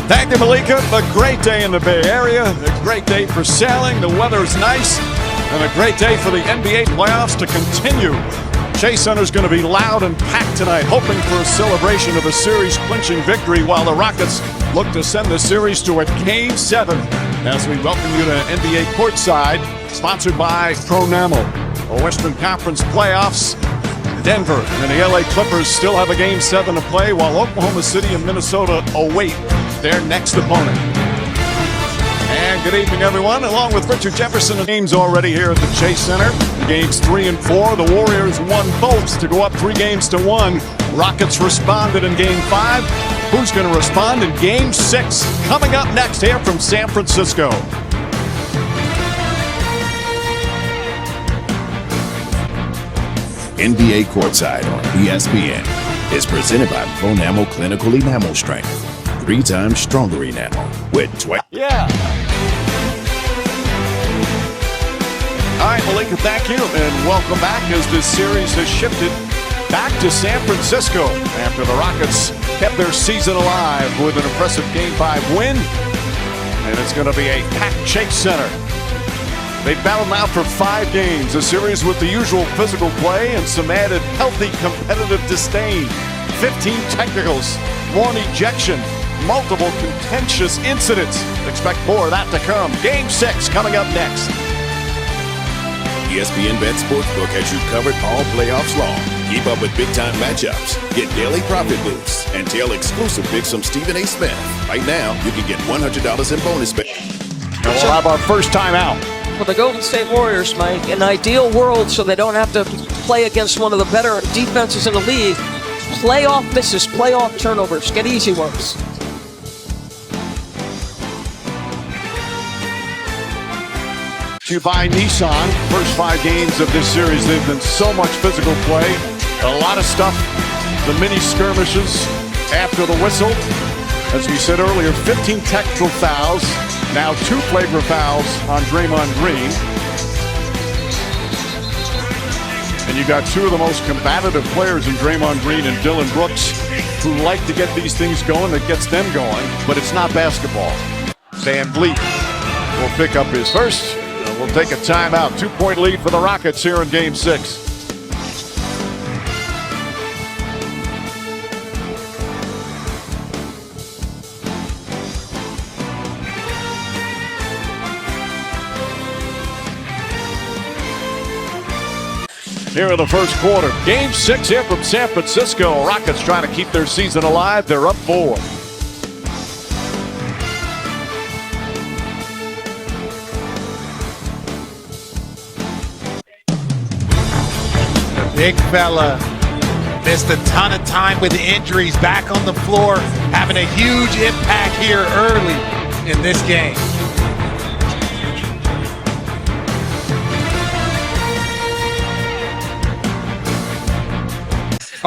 Thank you, Malika. A great day in the Bay Area. A great day for sailing. The weather is nice. And a great day for the NBA playoffs to continue. Chase Center's going to be loud and packed tonight, hoping for a celebration of a series-clinching victory while the Rockets look to send the series to a Game 7. As we welcome you to NBA Courtside, sponsored by Pronamel. The Western Conference playoffs. Denver and the LA Clippers still have a Game 7 to play, while Oklahoma City and Minnesota await their next opponent. And good evening, everyone. Along with Richard Jefferson, the games already here at the Chase Center. Games 3 and 4. The Warriors won both to go up 3-1. Rockets responded in Game 5. Who's going to respond in Game 6? Coming up next here from San Francisco. NBA Courtside on ESPN is presented by Pronamel Clinical Enamel Strength. 3 times stronger enamel with 20. Yeah. All right, Malika, thank you, and welcome back as this series has shifted back to San Francisco after the Rockets kept their season alive with an impressive Game 5 win, and it's going to be a packed Chase Center. They've battled now for 5 games, a series with the usual physical play and some added healthy competitive disdain. 15 technicals, 1 ejection, multiple contentious incidents. Expect more of that to come. Game 6 coming up next. ESPN Bet Sportsbook has you covered all playoffs long. Keep up with big-time matchups, get daily profit boosts, and tail exclusive picks from Stephen A. Smith. Right now, you can get $100 in bonus bet. And we'll have our first time out. For the Golden State Warriors, Mike, an ideal world so they don't have to play against one of the better defenses in the league. Playoff misses, playoff turnovers, get easy ones. To buy Nissan. First 5 games of this series, they've been so much physical play. A lot of stuff. The mini skirmishes after the whistle. As we said earlier, 15 technical fouls. Now 2 flagrant fouls on Draymond Green. And you got 2 of the most combative players in Draymond Green and Dylan Brooks, who like to get these things going. That gets them going, but it's not basketball. Van Vliet will pick up his first. We'll take a timeout. 2-point lead for the Rockets here in Game 6. Here in the first quarter. Game 6 here from San Francisco. Rockets trying to keep their season alive. They're up 4. Big fella missed a ton of time with injuries, back on the floor, having a huge impact here early in this game.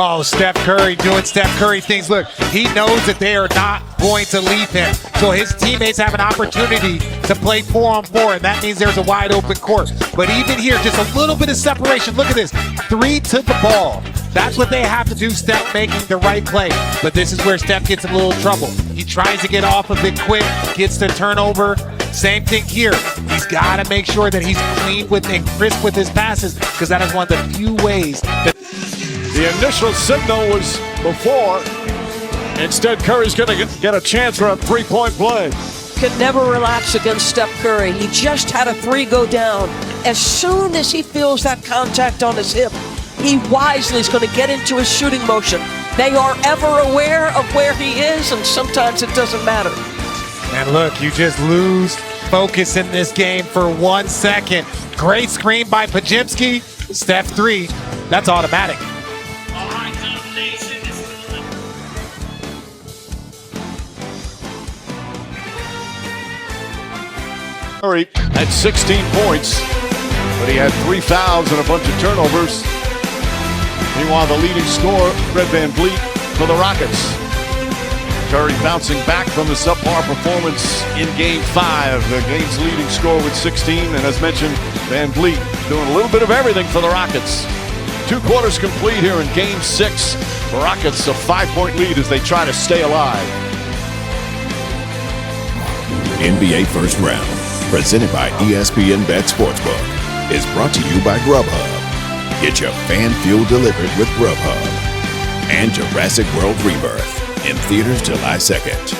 Oh, Steph Curry doing Steph Curry things. Look, he knows that they are not going to leave him. So his teammates have an opportunity to play 4-on-4, and that means there's a wide open court. But even here, just a little bit of separation. Look at this. 3 to the ball. That's what they have to do, Steph making the right play. But this is where Steph gets in a little trouble. He tries to get off of it quick, gets the turnover. Same thing here. He's got to make sure that he's clean with and crisp with his passes, because that is one of the few ways that... The initial signal was before. Instead, Curry's going to get a chance for a 3-point play. Could never relax against Steph Curry. He just had a 3 go down. As soon as he feels that contact on his hip, he wisely is going to get into his shooting motion. They are ever aware of where he is, and sometimes it doesn't matter. And look, you just lose focus in this game for 1 second. Great screen by Pajimski. Steph 3. That's automatic. Curry had 16 points, but he had 3 fouls and a bunch of turnovers. Meanwhile, the leading scorer, Fred Van Vliet, for the Rockets. Curry bouncing back from the subpar performance in Game 5. The game's leading scorer with 16, and as mentioned, Van Vliet doing a little bit of everything for the Rockets. 2 quarters complete here in Game 6. The Rockets a 5-point lead as they try to stay alive. NBA First Round, presented by ESPN Bet Sportsbook, is brought to you by Grubhub. Get your fan fuel delivered with Grubhub. And Jurassic World Rebirth, in theaters July 2nd.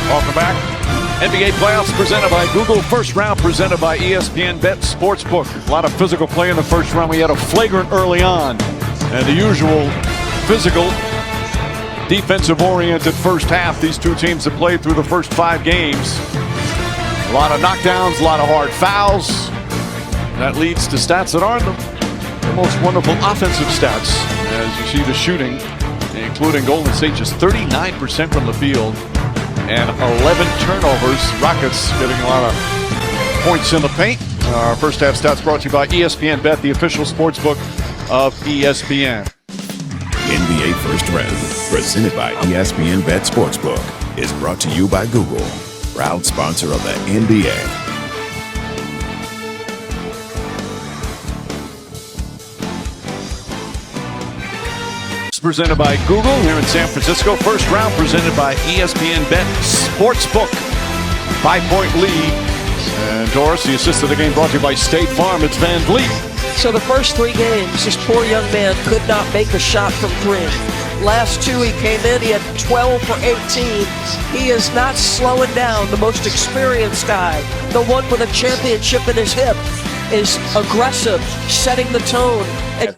Welcome back. NBA playoffs presented by Google. First round presented by ESPN Bet Sportsbook. A lot of physical play in the first round. We had a flagrant early on. And the usual physical, defensive-oriented first half. These two teams have played through the first 5 games. A lot of knockdowns, a lot of hard fouls. That leads to stats that aren't the most wonderful offensive stats. As you see the shooting, including Golden State, just 39% from the field. And 11 turnovers. Rockets getting a lot of points in the paint. Our first half stats brought to you by ESPN Bet, the official sports book of ESPN. NBA First Round, presented by ESPN Bet Sportsbook, is brought to you by Google, proud sponsor of the NBA. Presented by Google here in San Francisco. First round presented by ESPN Bet Sportsbook. 5-point lead. And Doris, the assist of the game brought to you by State Farm. It's Van Vliet. So the first 3 games, this poor young man could not make a shot from 3. Last 2 he came in, he had 12 for 18. He is not slowing down. The most experienced guy, the one with a championship in his hip, is aggressive, setting the tone. And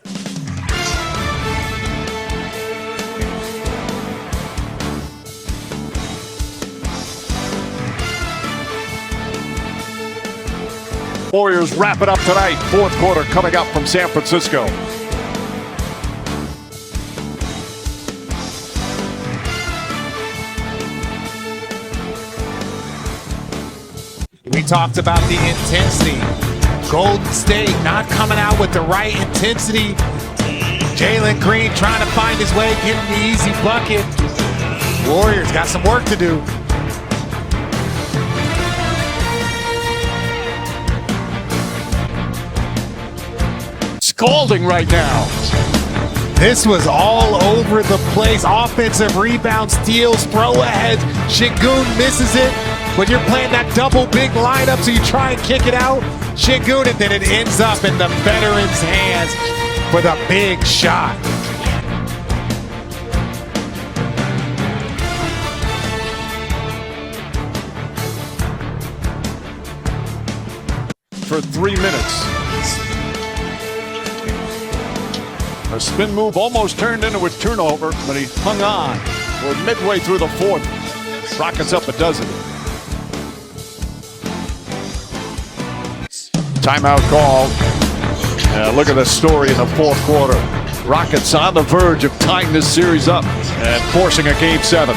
Warriors wrap it up tonight. 4th quarter coming up from San Francisco. We talked about the intensity. Golden State not coming out with the right intensity. Jalen Green trying to find his way, getting the easy bucket. Warriors got some work to do. Scalding right now. This was all over the place. Offensive rebound, steals, throw ahead. Şengün misses it. When you're playing that double big lineup, so you try and kick it out. Şengün, and then it ends up in the veteran's hands for the big shot. For 3 minutes. A spin move almost turned into a turnover, but he hung on. We're midway through the 4th. Rockets up a dozen. Timeout call. Look at the story in the 4th quarter. Rockets on the verge of tying this series up and forcing a Game 7.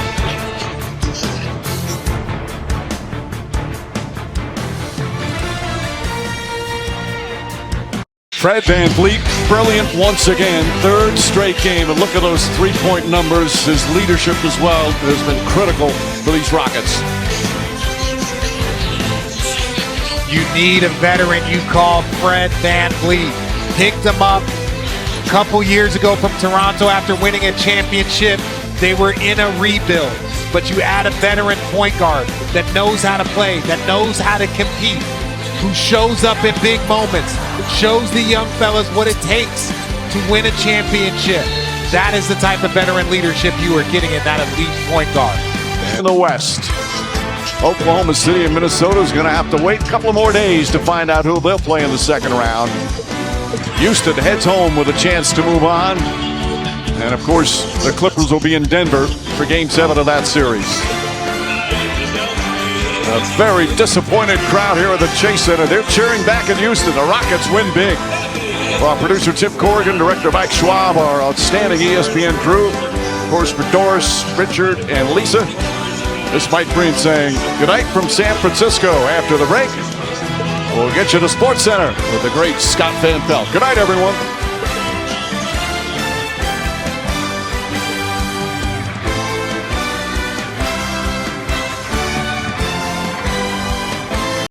Fred Van Vliet, brilliant once again, 3rd straight game. And look at those 3-point numbers. His leadership as well has been critical for these Rockets. You need a veteran. You call Fred Van Vliet. Picked him up a couple years ago from Toronto after winning a championship. They were in a rebuild. But you add a veteran point guard that knows how to play, that knows how to compete, who shows up in big moments, shows the young fellas what it takes to win a championship. That is the type of veteran leadership you are getting in that elite point guard. In the West, Oklahoma City and Minnesota is going to have to wait a couple more days to find out who they'll play in the 2nd round. Houston heads home with a chance to move on. And of course, the Clippers will be in Denver for Game 7 of that series. A very disappointed crowd here at the Chase Center. They're cheering back in Houston. The Rockets win big. Well, producer Tim Corrigan, director Mike Schwab, our outstanding ESPN crew. Of course, for Doris, Richard, and Lisa, this is Mike Green saying good night from San Francisco. After the break, we'll get you to Sports Center with the great Scott Van Pelt. Good night, everyone.